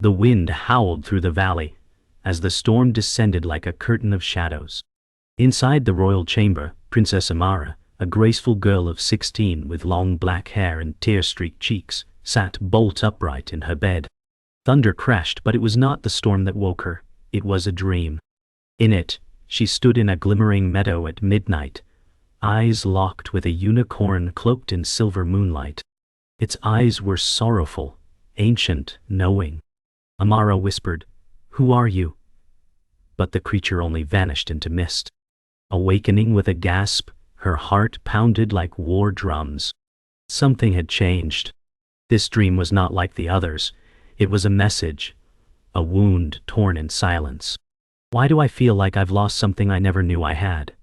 The wind howled through the valley, as the storm descended like a curtain of shadows. Inside the royal chamber, Princess Amara, a graceful girl of 16 with long black hair and tear-streaked cheeks, sat bolt upright in her bed. Thunder crashed, but it was not the storm that woke her. It was a dream. In it, she stood in a glimmering meadow at midnight, eyes locked with a unicorn cloaked in silver moonlight. Its eyes were sorrowful, ancient, knowing. Amara whispered, "Who are you?" But the creature only vanished into mist. Awakening with a gasp, her heart pounded like war drums. Something had changed. This dream was not like the others. It was a message, a wound torn in silence. "Why do I feel like I've lost something I never knew I had?"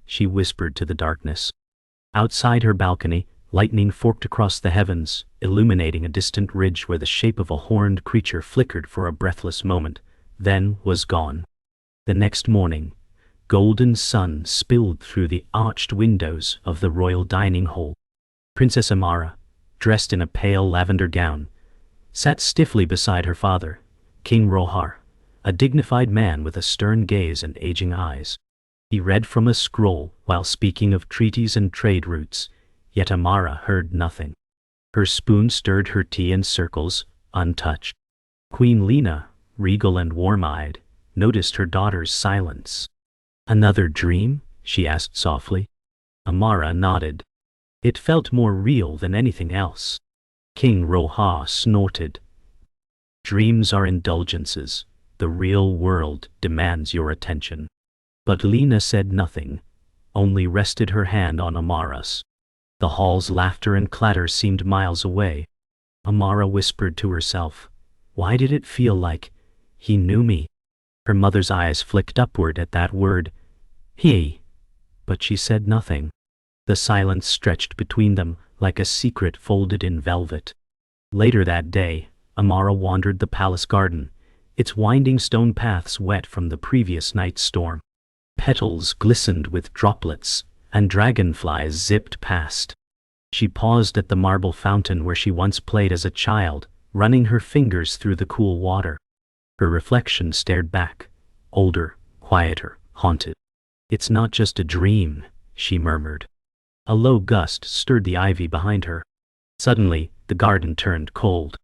she whispered to the darkness. Outside her balcony, lightning forked across the heavens, illuminating a distant ridge where the shape of a horned creature flickered for a breathless moment, then was gone. The next morning, golden sun spilled through the arched windows of the royal dining hall. Princess Amara, dressed in a pale lavender gown, sat stiffly beside her father, King Rohar, a dignified man with a stern gaze and aging eyes. He read from a scroll while speaking of treaties and trade routes, yet Amara heard nothing. Her spoon stirred her tea in circles, untouched. Queen Lena, regal and warm-eyed, noticed her daughter's silence. "Another dream?" she asked softly. Amara nodded. It felt more real than anything else. King Rohar snorted. "Dreams are indulgences. The real world demands your attention." But Lena said nothing, only rested her hand on Amara's. The hall's laughter and clatter seemed miles away. Amara whispered to herself, "Why did it feel like he knew me?" Her mother's eyes flicked upward at that word, he, but she said nothing. The silence stretched between them like a secret folded in velvet. Later that day, Amara wandered the palace garden, its winding stone paths wet from the previous night's storm. Petals glistened with droplets, and dragonflies zipped past. She paused at the marble fountain where she once played as a child, running her fingers through the cool water. Her reflection stared back, older, quieter, haunted. "It's not just a dream," she murmured. A low gust stirred the ivy behind her. Suddenly, the garden turned cold.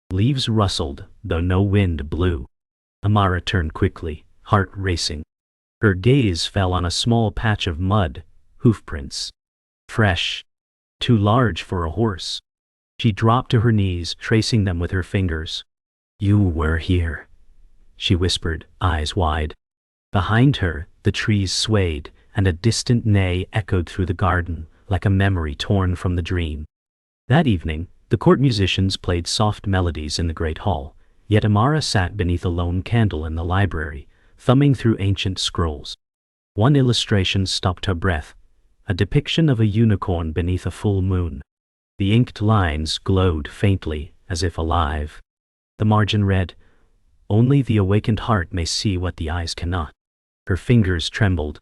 Leaves rustled, though no wind blew. Amara turned quickly, heart racing. Her gaze fell on a small patch of mud, hoofprints. Fresh. Too large for a horse. She dropped to her knees, tracing them with her fingers. "You were here," she whispered, eyes wide. Behind her, the trees swayed, and a distant neigh echoed through the garden, like a memory torn from the dream. That evening, the court musicians played soft melodies in the great hall, yet Amara sat beneath a lone candle in the library, thumbing through ancient scrolls. One illustration stopped her breath, a depiction of a unicorn beneath a full moon. The inked lines glowed faintly, as if alive. The margin read, "Only the awakened heart may see what the eyes cannot." Her fingers trembled.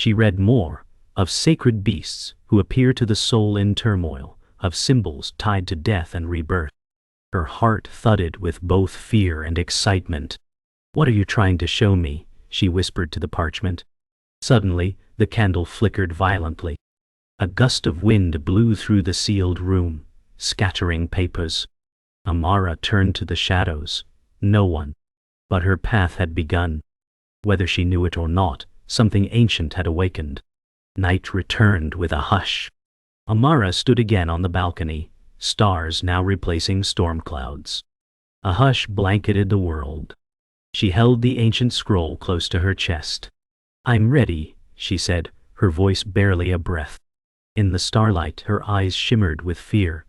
She read more, of sacred beasts who appear to the soul in turmoil, of symbols tied to death and rebirth. Her heart thudded with both fear and excitement. "What are you trying to show me?" she whispered to the parchment. Suddenly, the candle flickered violently. A gust of wind blew through the sealed room, scattering papers. Amara turned to the shadows. No one. But her path had begun. Whether she knew it or not, something ancient had awakened. Night returned with a hush. Amara stood again on the balcony, stars now replacing storm clouds. A hush blanketed the world. She held the ancient scroll close to her chest. "I'm ready," she said, her voice barely a breath. In the starlight, her eyes shimmered with fear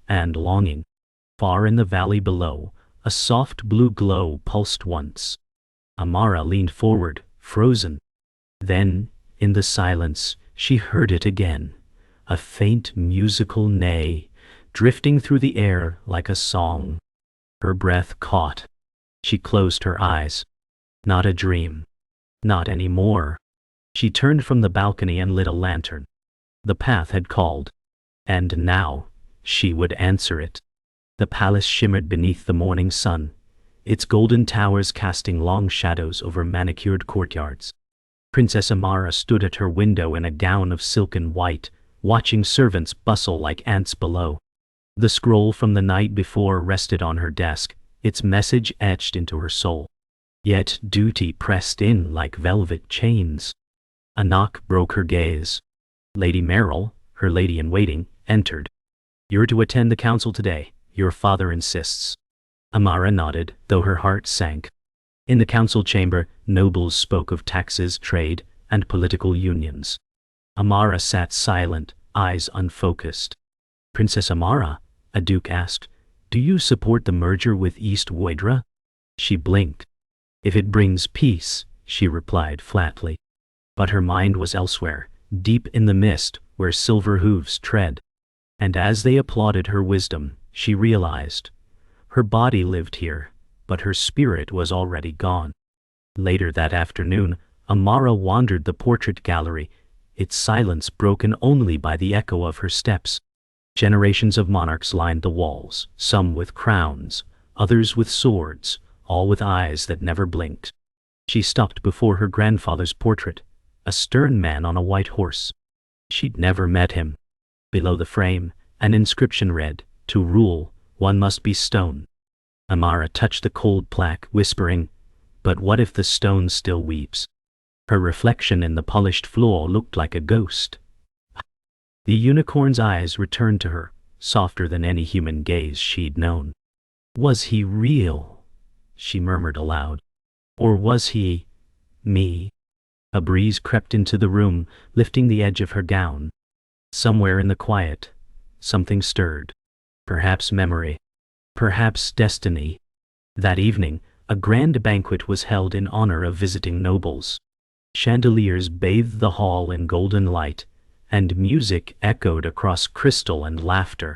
and longing. Far in the valley below, a soft blue glow pulsed once. Amara leaned forward, frozen. Then, in the silence, she heard it again, a faint musical neigh, drifting through the air like a song. Her breath caught. She closed her eyes. Not a dream. Not anymore. She turned from the balcony and lit a lantern. The path had called. And now, she would answer it. The palace shimmered beneath the morning sun, its golden towers casting long shadows over manicured courtyards. Princess Amara stood at her window in a gown of silken white, watching servants bustle like ants below. The scroll from the night before rested on her desk, its message etched into her soul. Yet duty pressed in like velvet chains. A knock broke her gaze. Lady Merrill, her lady-in-waiting, entered. "You're to attend the council today, your father insists." Amara nodded, though her heart sank. In the council chamber, nobles spoke of taxes, trade, and political unions. Amara sat silent, eyes unfocused. "Princess Amara," a duke asked, "do you support the merger with East Woydra?" She blinked. "If it brings peace," she replied flatly. But her mind was elsewhere, deep in the mist where silver hooves tread. And as they applauded her wisdom, she realized. Her body lived here, but her spirit was already gone. Later that afternoon, Amara wandered the portrait gallery, its silence broken only by the echo of her steps. Generations of monarchs lined the walls, some with crowns, others with swords, all with eyes that never blinked. She stopped before her grandfather's portrait, a stern man on a white horse. She'd never met him. Below the frame, an inscription read, "To rule, one must be stone." Amara touched the cold plaque, whispering, "But what if the stone still weeps?" Her reflection in the polished floor looked like a ghost. The unicorn's eyes returned to her, softer than any human gaze she'd known. "Was he real?" she murmured aloud. "Or was he me?" A breeze crept into the room, lifting the edge of her gown. Somewhere in the quiet, something stirred. Perhaps memory. Perhaps destiny. That evening, a grand banquet was held in honor of visiting nobles. Chandeliers bathed the hall in golden light, and music echoed across crystal and laughter.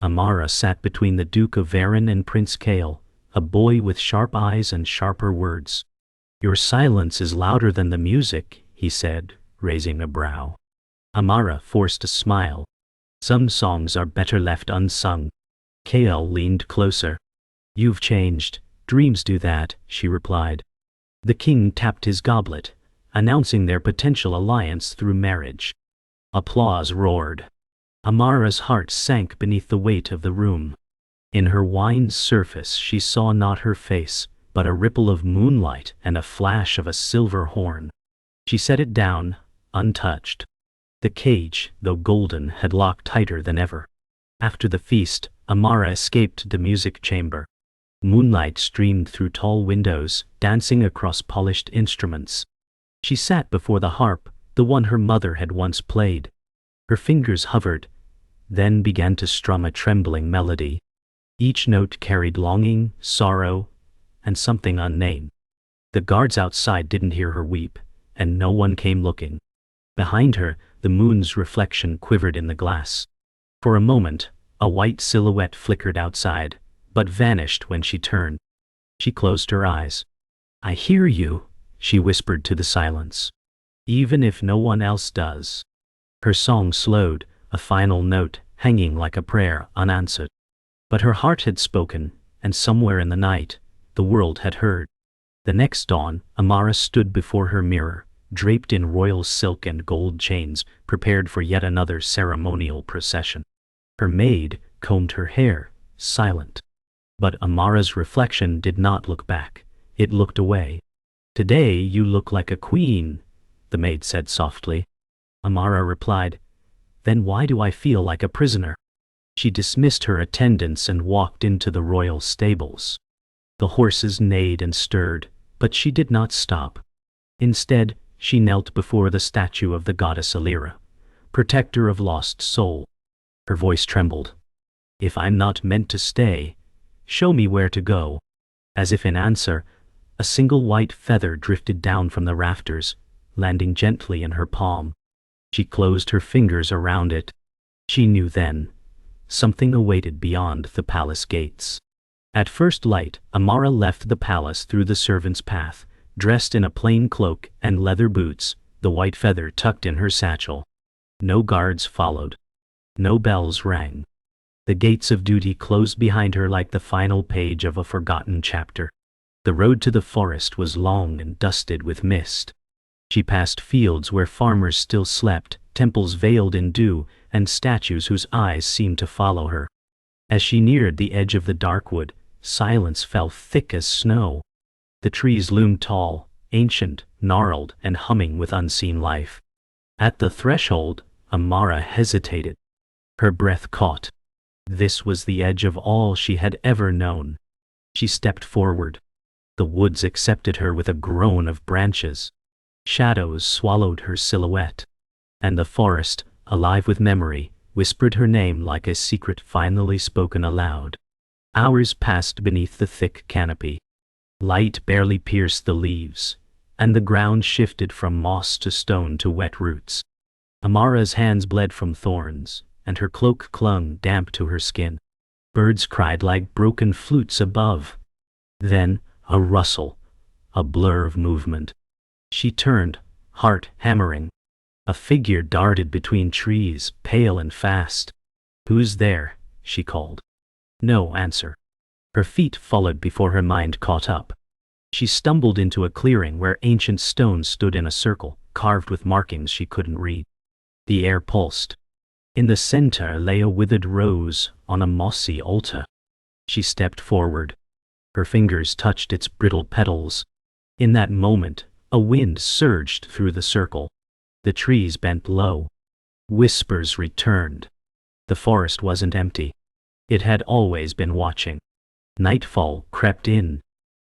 Amara sat between the Duke of Varon and Prince Kale, a boy with sharp eyes and sharper words. "Your silence is louder than the music," he said, raising a brow. Amara forced a smile. "Some songs are better left unsung." Kale leaned closer. "You've changed. Dreams do that," she replied. The king tapped his goblet, announcing their potential alliance through marriage. Applause roared. Amara's heart sank beneath the weight of the room. In her wine's surface she saw not her face, but a ripple of moonlight and a flash of a silver horn. She set it down, untouched. The cage, though golden, had locked tighter than ever. After the feast, Amara escaped the music chamber. Moonlight streamed through tall windows, dancing across polished instruments. She sat before the harp, the one her mother had once played. Her fingers hovered, then began to strum a trembling melody. Each note carried longing, sorrow, and something unnamed. The guards outside didn't hear her weep, and no one came looking. Behind her, the moon's reflection quivered in the glass. For a moment, a white silhouette flickered outside, but vanished when she turned. She closed her eyes. "I hear you," she whispered to the silence. "Even if no one else does." Her song slowed, a final note hanging like a prayer unanswered. But her heart had spoken, and somewhere in the night, the world had heard. The next dawn, Amara stood before her mirror, draped in royal silk and gold chains, prepared for yet another ceremonial procession. Her maid combed her hair, silent. But Amara's reflection did not look back. It looked away. "Today you look like a queen," the maid said softly. Amara replied, "Then why do I feel like a prisoner?" She dismissed her attendants and walked into the royal stables. The horses neighed and stirred, but she did not stop. Instead, she knelt before the statue of the goddess Alira, protector of lost soul. Her voice trembled. "If I'm not meant to stay, show me where to go." As if in answer, a single white feather drifted down from the rafters, landing gently in her palm. She closed her fingers around it. She knew then. Something awaited beyond the palace gates. At first light, Amara left the palace through the servants' path, dressed in a plain cloak and leather boots, the white feather tucked in her satchel. No guards followed. No bells rang. The gates of duty closed behind her like the final page of a forgotten chapter. The road to the forest was long and dusted with mist. She passed fields where farmers still slept, temples veiled in dew, and statues whose eyes seemed to follow her. As she neared the edge of the dark wood, silence fell thick as snow. The trees loomed tall, ancient, gnarled, and humming with unseen life. At the threshold, Amara hesitated. Her breath caught. This was the edge of all she had ever known. She stepped forward. The woods accepted her with a groan of branches. Shadows swallowed her silhouette. And the forest, alive with memory, whispered her name like a secret finally spoken aloud. Hours passed beneath the thick canopy. Light barely pierced the leaves, and the ground shifted from moss to stone to wet roots. Amara's hands bled from thorns, and her cloak clung damp to her skin. Birds cried like broken flutes above. Then, a rustle, a blur of movement. She turned, heart hammering. A figure darted between trees, pale and fast. "Who's there?" she called. No answer. Her feet followed before her mind caught up. She stumbled into a clearing where ancient stones stood in a circle, carved with markings she couldn't read. The air pulsed. In the center lay a withered rose on a mossy altar. She stepped forward. Her fingers touched its brittle petals. In that moment, a wind surged through the circle. The trees bent low. Whispers returned. The forest wasn't empty. It had always been watching. Nightfall crept in.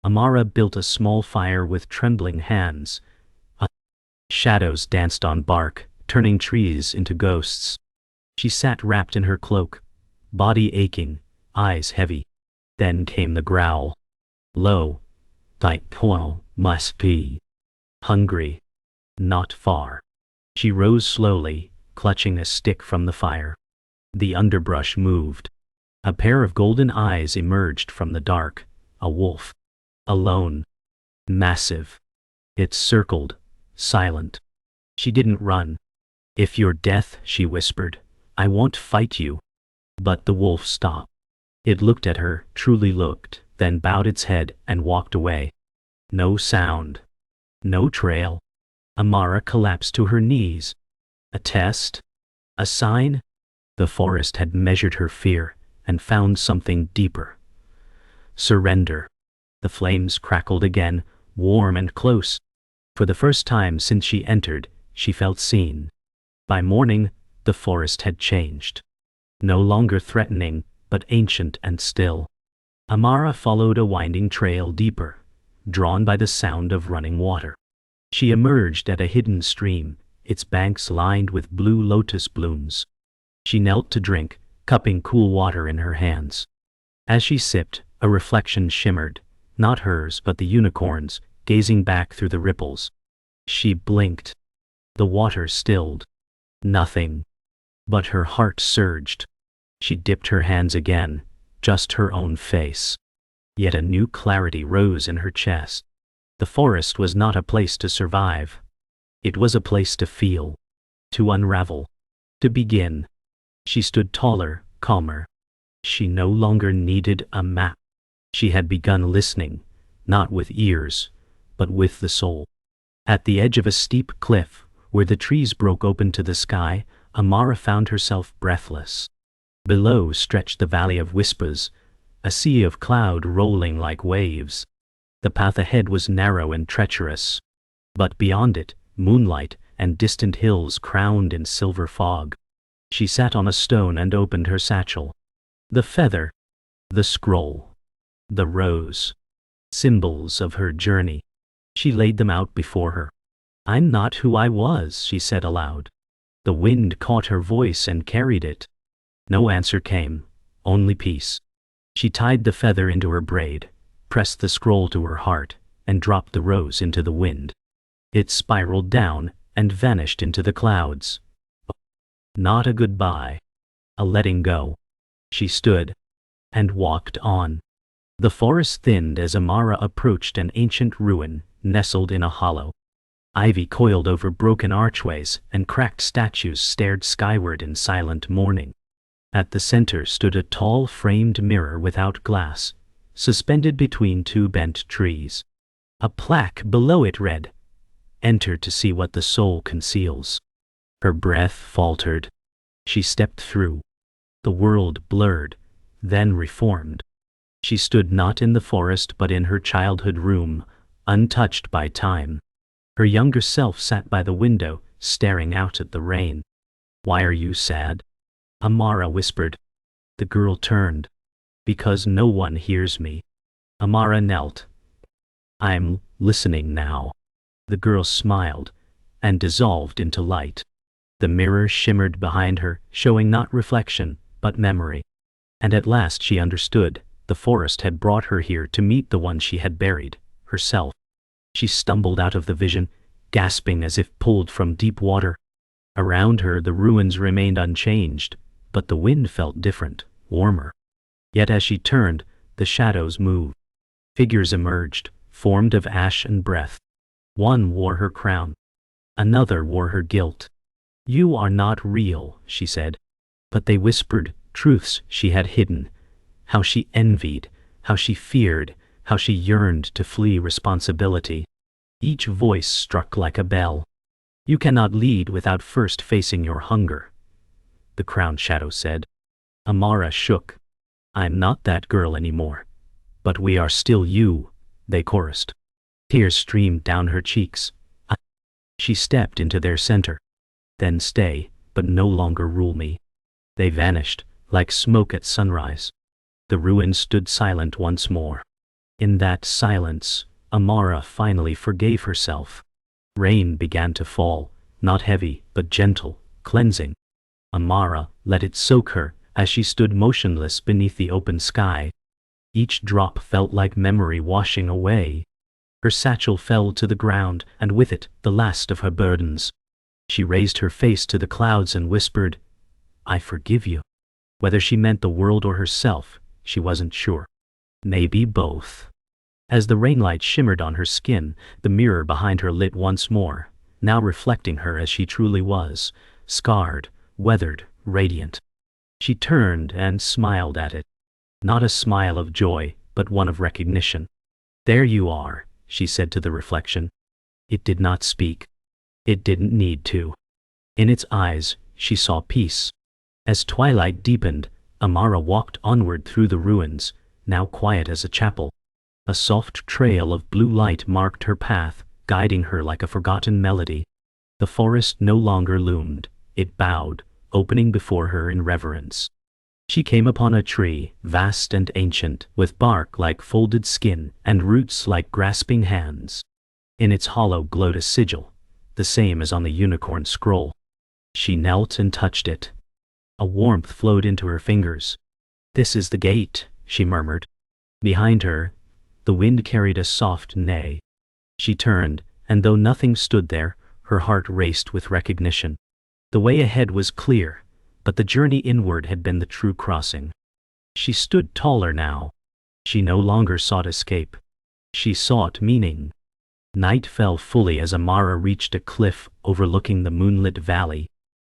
Amara built a small fire with trembling hands. Shadows danced on bark, turning trees into ghosts. She sat wrapped in her cloak, body aching, eyes heavy. Then came the growl. Low. Taipo must be hungry. Not far. She rose slowly, clutching a stick from the fire. The underbrush moved. A pair of golden eyes emerged from the dark. A wolf. Alone. Massive. It circled, silent. She didn't run. "If you're death," she whispered, "I won't fight you." But the wolf stopped. It looked at her, truly looked, then bowed its head and walked away. No sound. No trail. Amara collapsed to her knees. A test? A sign? The forest had measured her fear and found something deeper. Surrender. The flames crackled again, warm and close. For the first time since she entered, she felt seen. By morning, the forest had changed. No longer threatening, but ancient and still. Amara followed a winding trail deeper, drawn by the sound of running water. She emerged at a hidden stream, its banks lined with blue lotus blooms. She knelt to drink, cupping cool water in her hands. As she sipped, a reflection shimmered, not hers but the unicorn's, gazing back through the ripples. She blinked. The water stilled. Nothing. But her heart surged. She dipped her hands again, just her own face. Yet a new clarity rose in her chest. The forest was not a place to survive. It was a place to feel, to unravel, to begin. She stood taller, calmer. She no longer needed a map. She had begun listening, not with ears, but with the soul. At the edge of a steep cliff, where the trees broke open to the sky, Amara found herself breathless. Below stretched the Valley of Whispers, a sea of cloud rolling like waves. The path ahead was narrow and treacherous, but beyond it, moonlight and distant hills crowned in silver fog. She sat on a stone and opened her satchel. The feather, the scroll, the rose, symbols of her journey. She laid them out before her. "I'm not who I was," she said aloud. The wind caught her voice and carried it. No answer came, only peace. She tied the feather into her braid, pressed the scroll to her heart, and dropped the rose into the wind. It spiraled down and vanished into the clouds. Not a goodbye, a letting go. She stood and walked on. The forest thinned as Amara approached an ancient ruin nestled in a hollow. Ivy coiled over broken archways, and cracked statues stared skyward in silent mourning. At the center stood a tall framed mirror without glass, suspended between two bent trees. A plaque below it read, "Enter to see what the soul conceals." Her breath faltered. She stepped through. The world blurred, then reformed. She stood not in the forest but in her childhood room, untouched by time. Her younger self sat by the window, staring out at the rain. "Why are you sad?" Amara whispered. The girl turned. "Because no one hears me." Amara knelt. "I'm listening now." The girl smiled and dissolved into light. The mirror shimmered behind her, showing not reflection, but memory. And at last she understood. The forest had brought her here to meet the one she had buried, herself. She stumbled out of the vision, gasping as if pulled from deep water. Around her the ruins remained unchanged, but the wind felt different, warmer. Yet as she turned, the shadows moved. Figures emerged, formed of ash and breath. One wore her crown. Another wore her guilt. "You are not real," she said. But they whispered truths she had hidden. How she envied, how she feared, how she yearned to flee responsibility. Each voice struck like a bell. "You cannot lead without first facing your hunger," the crowned shadow said. Amara shook. "I'm not that girl anymore." "But we are still you," they chorused. Tears streamed down her cheeks. She stepped into their center. "Then stay, but no longer rule me." They vanished, like smoke at sunrise. The ruins stood silent once more. In that silence, Amara finally forgave herself. Rain began to fall, not heavy, but gentle, cleansing. Amara let it soak her as she stood motionless beneath the open sky. Each drop felt like memory washing away. Her satchel fell to the ground, and with it, the last of her burdens. She raised her face to the clouds and whispered, "I forgive you." Whether she meant the world or herself, she wasn't sure. Maybe both. As the rainlight shimmered on her skin, the mirror behind her lit once more, now reflecting her as she truly was, scarred, weathered, radiant. She turned and smiled at it. Not a smile of joy, but one of recognition. "There you are," she said to the reflection. It did not speak. It didn't need to. In its eyes, she saw peace. As twilight deepened, Amara walked onward through the ruins, now quiet as a chapel. A soft trail of blue light marked her path, guiding her like a forgotten melody. The forest no longer loomed. It bowed, opening before her in reverence. She came upon a tree, vast and ancient, with bark like folded skin and roots like grasping hands. In its hollow glowed a sigil, the same as on the unicorn scroll. She knelt and touched it. A warmth flowed into her fingers. "This is the gate," she murmured. Behind her, the wind carried a soft neigh. She turned, and though nothing stood there, her heart raced with recognition. The way ahead was clear, but the journey inward had been the true crossing. She stood taller now. She no longer sought escape. She sought meaning. Night fell fully as Amara reached a cliff overlooking the moonlit valley.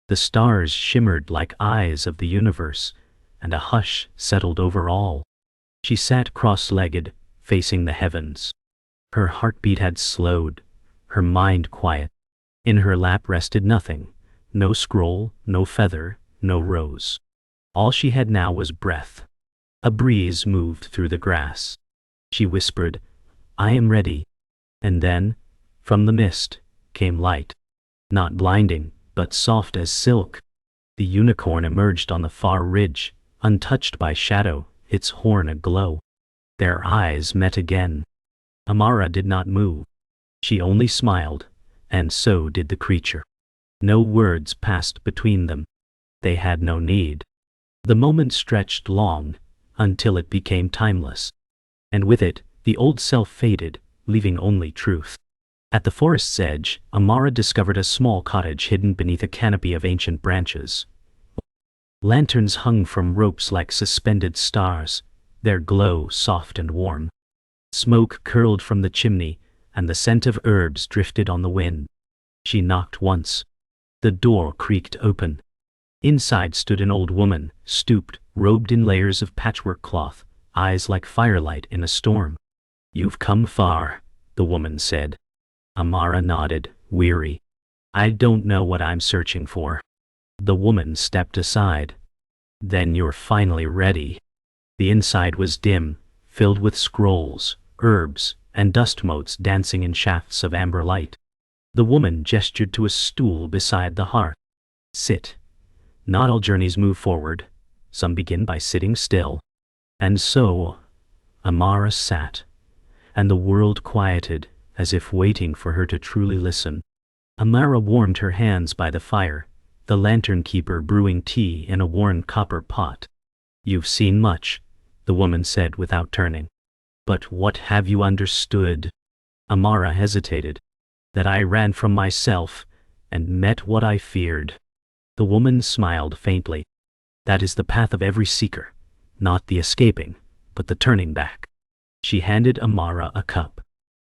The stars shimmered like eyes of the universe, and a hush settled over all. She sat cross-legged, facing the heavens. Her heartbeat had slowed, her mind quiet. In her lap rested nothing, no scroll, no feather, no rose. All she had now was breath. A breeze moved through the grass. She whispered, "I am ready." And then, from the mist, came light. Not blinding, but soft as silk. The unicorn emerged on the far ridge, untouched by shadow, its horn aglow. Their eyes met again. Amara did not move. She only smiled, and so did the creature. No words passed between them. They had no need. The moment stretched long, until it became timeless. And with it, the old self faded, leaving only truth. At the forest's edge, Amara discovered a small cottage hidden beneath a canopy of ancient branches. Lanterns hung from ropes like suspended stars, their glow soft and warm. Smoke curled from the chimney, and the scent of herbs drifted on the wind. She knocked once. The door creaked open. Inside stood an old woman, stooped, robed in layers of patchwork cloth, eyes like firelight in a storm. "You've come far," the woman said. Amara nodded, weary. "I don't know what I'm searching for." The woman stepped aside. "Then you're finally ready." The inside was dim, filled with scrolls, herbs, and dust motes dancing in shafts of amber light. The woman gestured to a stool beside the hearth. "Sit." Not all journeys move forward. Some begin by sitting still. And so, Amara sat, and the world quieted, as if waiting for her to truly listen. Amara warmed her hands by the fire, the lantern keeper brewing tea in a worn copper pot. "You've seen much," the woman said without turning. "But what have you understood?" Amara hesitated. "That I ran from myself and met what I feared." The woman smiled faintly. "That is the path of every seeker, not the escaping, but the turning back." She handed Amara a cup.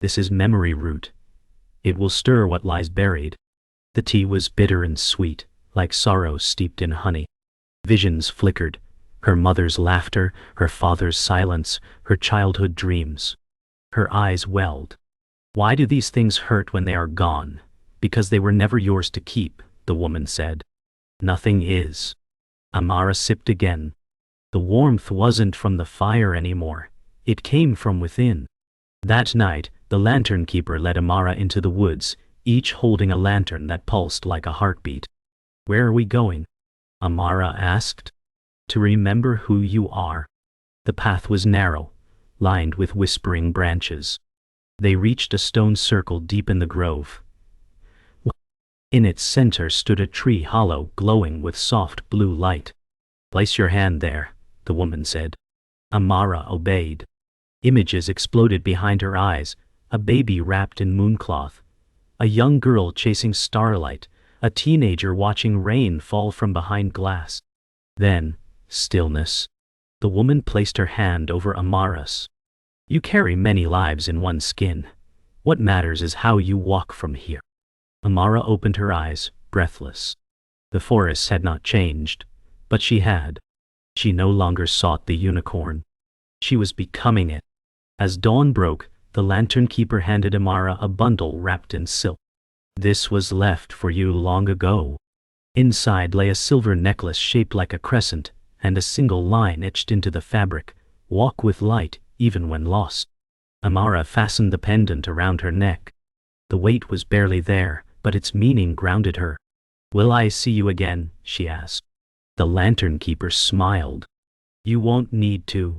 "This is memory root. It will stir what lies buried." The tea was bitter and sweet, like sorrow steeped in honey. Visions flickered, her mother's laughter, her father's silence, her childhood dreams. Her eyes welled. "Why do these things hurt when they are gone?" "Because they were never yours to keep," the woman said. "Nothing is." Amara sipped again. The warmth wasn't from the fire anymore. It came from within. That night, the lantern keeper led Amara into the woods, each holding a lantern that pulsed like a heartbeat. "Where are we going?" Amara asked. "To remember who you are." The path was narrow, lined with whispering branches. They reached a stone circle deep in the grove. In its center stood a tree hollow, glowing with soft blue light. "Place your hand there," the woman said. Amara obeyed. Images exploded behind her eyes, a baby wrapped in mooncloth, a young girl chasing starlight, a teenager watching rain fall from behind glass. Then, stillness. The woman placed her hand over Amara's. "You carry many lives in one skin. What matters is how you walk from here." Amara opened her eyes, breathless. The forest had not changed, but she had. She no longer sought the unicorn. She was becoming it. As dawn broke, the lantern keeper handed Amara a bundle wrapped in silk. "This was left for you long ago." Inside lay a silver necklace shaped like a crescent, and a single line etched into the fabric: "Walk with light, even when lost." Amara fastened the pendant around her neck. The weight was barely there, but its meaning grounded her. "Will I see you again?" she asked. The lantern keeper smiled. "You won't need to."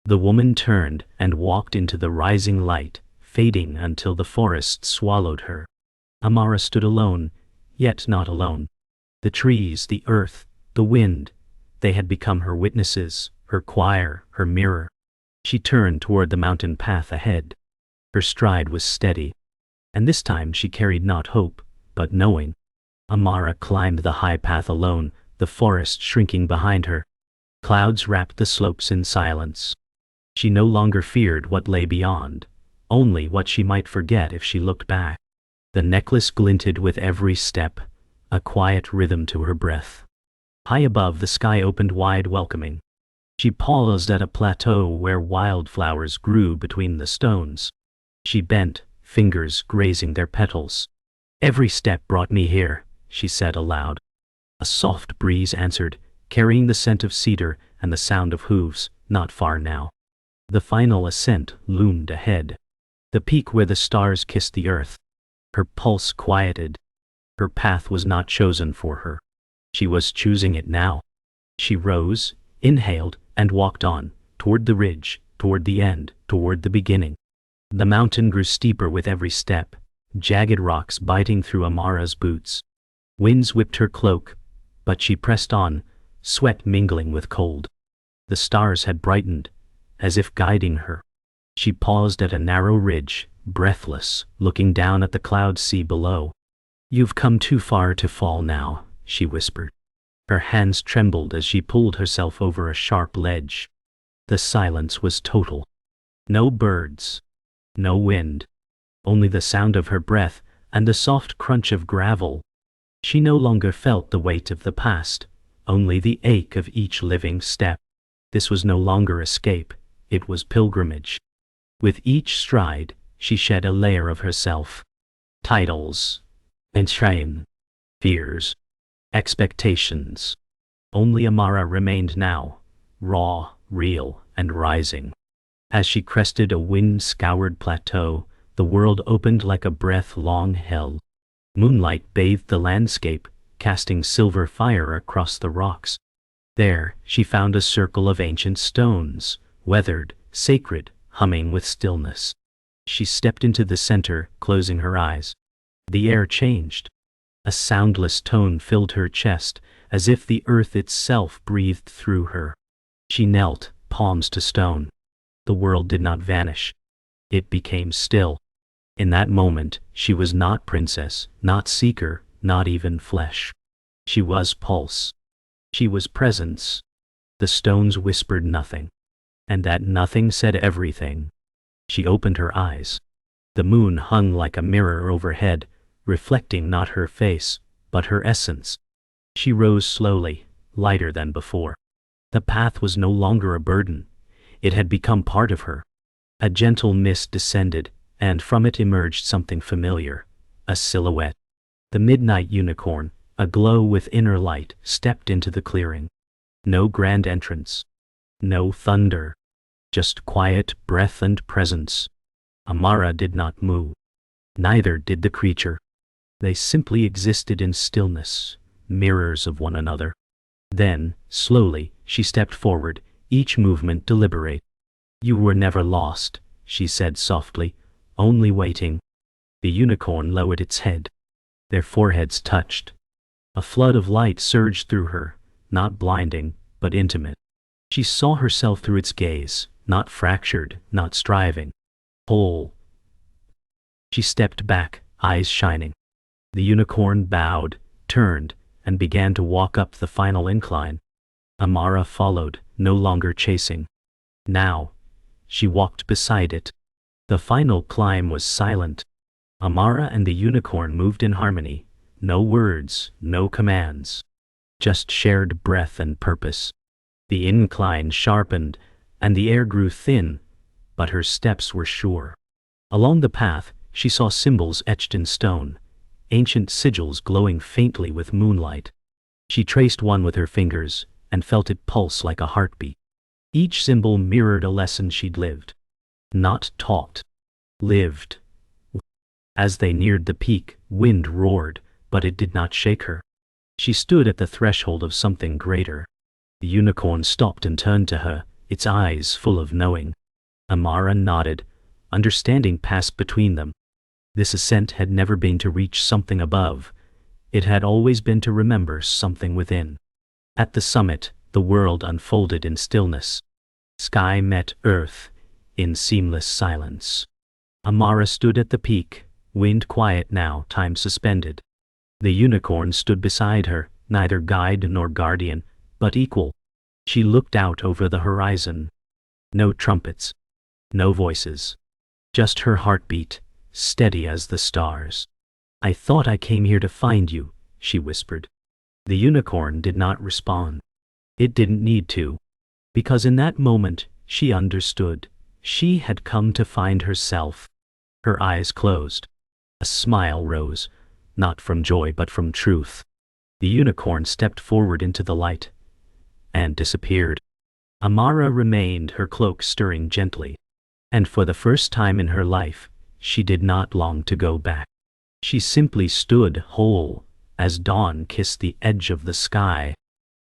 The woman turned and walked into the rising light, fading until the forest swallowed her. Amara stood alone, yet not alone. The trees, the earth, the wind, they had become her witnesses, her choir, her mirror. She turned toward the mountain path ahead. Her stride was steady, and this time she carried not hope, but knowing. Amara climbed the high path alone, the forest shrinking behind her. Clouds wrapped the slopes in silence. She no longer feared what lay beyond, only what she might forget if she looked back. The necklace glinted with every step, a quiet rhythm to her breath. High above, the sky opened wide, welcoming. She paused at a plateau where wildflowers grew between the stones. She bent, fingers grazing their petals. "Every step brought me here," she said aloud. A soft breeze answered, carrying the scent of cedar and the sound of hooves, not far now. The final ascent loomed ahead. The peak where the stars kissed the earth. Her pulse quieted. Her path was not chosen for her. She was choosing it now. She rose, inhaled, and walked on, toward the ridge, toward the end, toward the beginning. The mountain grew steeper with every step, jagged rocks biting through Amara's boots. Winds whipped her cloak, but she pressed on, sweat mingling with cold. The stars had brightened, as if guiding her. She paused at a narrow ridge, breathless, looking down at the cloud sea below. "You've come too far to fall now," she whispered. Her hands trembled as she pulled herself over a sharp ledge. The silence was total. No birds, no wind, only the sound of her breath and the soft crunch of gravel. She no longer felt the weight of the past, only the ache of each living step. This was no longer escape, It was pilgrimage. With each stride, she shed a layer of herself. Titles, and shame, fears, expectations. Only Amara remained now, raw, real, and rising. As she crested a wind-scoured plateau, the world opened like a breath-long hell. Moonlight bathed the landscape, casting silver fire across the rocks. There, she found a circle of ancient stones, weathered, sacred, humming with stillness. She stepped into the center, closing her eyes. The air changed. A soundless tone filled her chest, as if the earth itself breathed through her. She knelt, palms to stone. The world did not vanish. It became still. In that moment, she was not princess, not seeker, not even flesh. She was pulse. She was presence. The stones whispered nothing. And that nothing said everything. She opened her eyes. The moon hung like a mirror overhead, reflecting not her face, but her essence. She rose slowly, lighter than before. The path was no longer a burden. It had become part of her. A gentle mist descended, and from it emerged something familiar, a silhouette. The midnight unicorn, aglow with inner light, stepped into the clearing. No grand entrance. No thunder. Just quiet breath and presence. Amara did not move. Neither did the creature. They simply existed in stillness, mirrors of one another. Then, slowly, she stepped forward, each movement deliberate. "You were never lost," she said softly, "only waiting." The unicorn lowered its head. Their foreheads touched. A flood of light surged through her, not blinding, but intimate. She saw herself through its gaze, not fractured, not striving. Whole. She stepped back, eyes shining. The unicorn bowed, turned, and began to walk up the final incline. Amara followed, no longer chasing. Now, she walked beside it. The final climb was silent. Amara and the unicorn moved in harmony. No words, no commands. Just shared breath and purpose. The incline sharpened, and the air grew thin, but her steps were sure. Along the path, she saw symbols etched in stone, ancient sigils glowing faintly with moonlight. She traced one with her fingers, and felt it pulse like a heartbeat. Each symbol mirrored a lesson she'd lived. Not taught. Lived. As they neared the peak, wind roared, but it did not shake her. She stood at the threshold of something greater. The unicorn stopped and turned to her, its eyes full of knowing. Amara nodded. Understanding passed between them. This ascent had never been to reach something above. It had always been to remember something within. At the summit, the world unfolded in stillness. Sky met earth, in seamless silence. Amara stood at the peak, wind quiet now, time suspended. The unicorn stood beside her, neither guide nor guardian, but equal. She looked out over the horizon. No trumpets. No voices. Just her heartbeat, steady as the stars. "I thought I came here to find you," she whispered. The unicorn did not respond. It didn't need to. Because in that moment, she understood. She had come to find herself. Her eyes closed. A smile rose, not from joy but from truth. The unicorn stepped forward into the light and disappeared. Amara remained, her cloak stirring gently. And for the first time in her life, she did not long to go back. She simply stood whole, as dawn kissed the edge of the sky.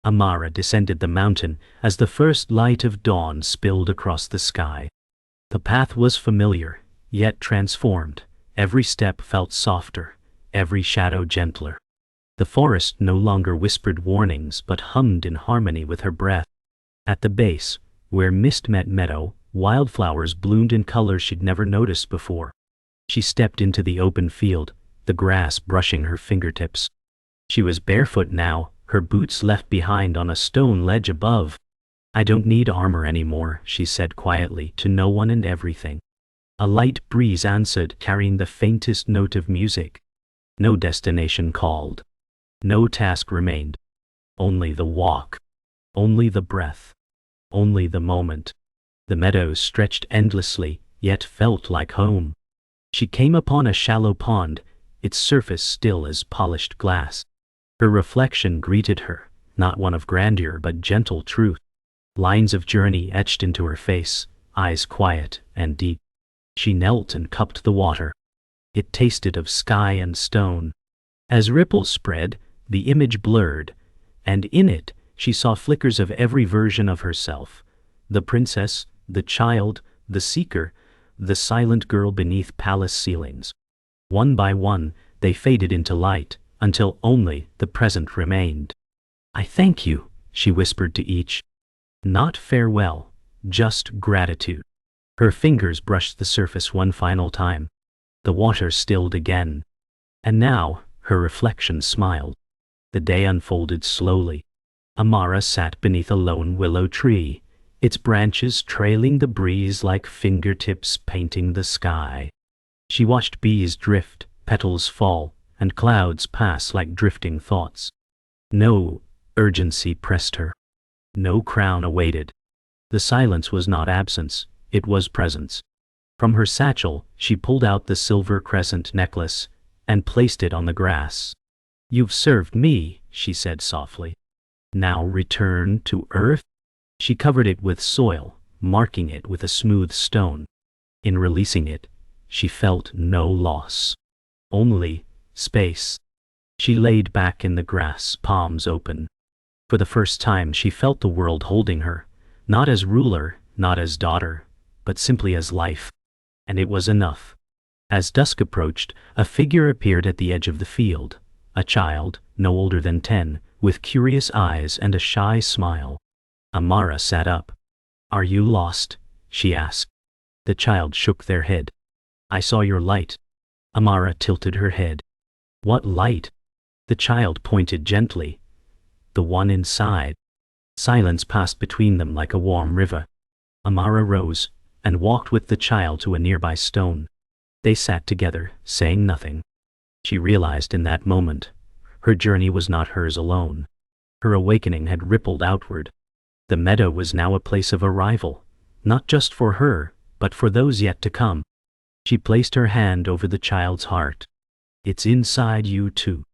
Amara descended the mountain as the first light of dawn spilled across the sky. The path was familiar, yet transformed. Every step felt softer, every shadow gentler. The forest no longer whispered warnings but hummed in harmony with her breath. At the base, where mist met meadow, wildflowers bloomed in colors she'd never noticed before. She stepped into the open field, the grass brushing her fingertips. She was barefoot now, her boots left behind on a stone ledge above. "I don't need armor anymore," she said quietly, to no one and everything. A light breeze answered, carrying the faintest note of music. No destination called. No task remained. Only the walk. Only the breath. Only the moment. The meadows stretched endlessly, yet felt like home. She came upon a shallow pond, its surface still as polished glass. Her reflection greeted her, not one of grandeur but gentle truth. Lines of journey etched into her face, eyes quiet and deep. She knelt and cupped the water. It tasted of sky and stone. As ripples spread, the image blurred, and in it she saw flickers of every version of herself. The princess, the child, the seeker, the silent girl beneath palace ceilings. One by one, they faded into light, until only the present remained. "I thank you," she whispered to each. Not farewell, just gratitude. Her fingers brushed the surface one final time. The water stilled again. And now, her reflection smiled. The day unfolded slowly. Amara sat beneath a lone willow tree, its branches trailing the breeze like fingertips painting the sky. She watched bees drift, petals fall, and clouds pass like drifting thoughts. No urgency pressed her. No crown awaited. The silence was not absence, it was presence. From her satchel, she pulled out the silver crescent necklace and placed it on the grass. "You've served me," she said softly. "Now return to earth." She covered it with soil, marking it with a smooth stone. In releasing it, she felt no loss. Only space. She laid back in the grass, palms open. For the first time she felt the world holding her, not as ruler, not as daughter, but simply as life. And it was enough. As dusk approached, a figure appeared at the edge of the field, a child, no older than 10, with curious eyes and a shy smile. Amara sat up. "Are you lost?" she asked. The child shook their head. "I saw your light." Amara tilted her head. "What light?" The child pointed gently. "The one inside." Silence passed between them like a warm river. Amara rose and walked with the child to a nearby stone. They sat together, saying nothing. She realized in that moment, her journey was not hers alone. Her awakening had rippled outward. The meadow was now a place of arrival, not just for her, but for those yet to come. She placed her hand over the child's heart. "It's inside you too."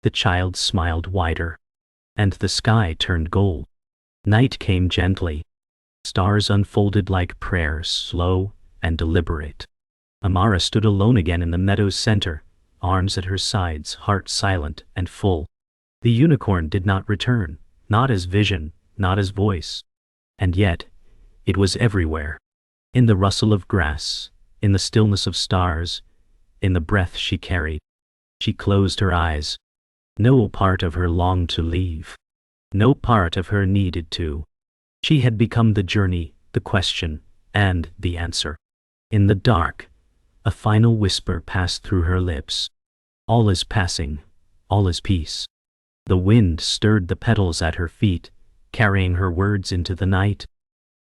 The child smiled wider. And the sky turned gold. Night came gently. Stars unfolded like prayers, slow and deliberate. Amara stood alone again in the meadow's center, arms at her sides, heart silent and full. The unicorn did not return, not as vision, not as voice. And yet, it was everywhere. In the rustle of grass, in the stillness of stars, in the breath she carried. She closed her eyes. No part of her longed to leave. No part of her needed to. She had become the journey, the question, and the answer. In the dark, a final whisper passed through her lips. "All is passing, all is peace." The wind stirred the petals at her feet, carrying her words into the night.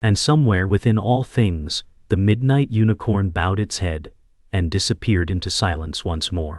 And somewhere within all things, the midnight unicorn bowed its head and disappeared into silence once more.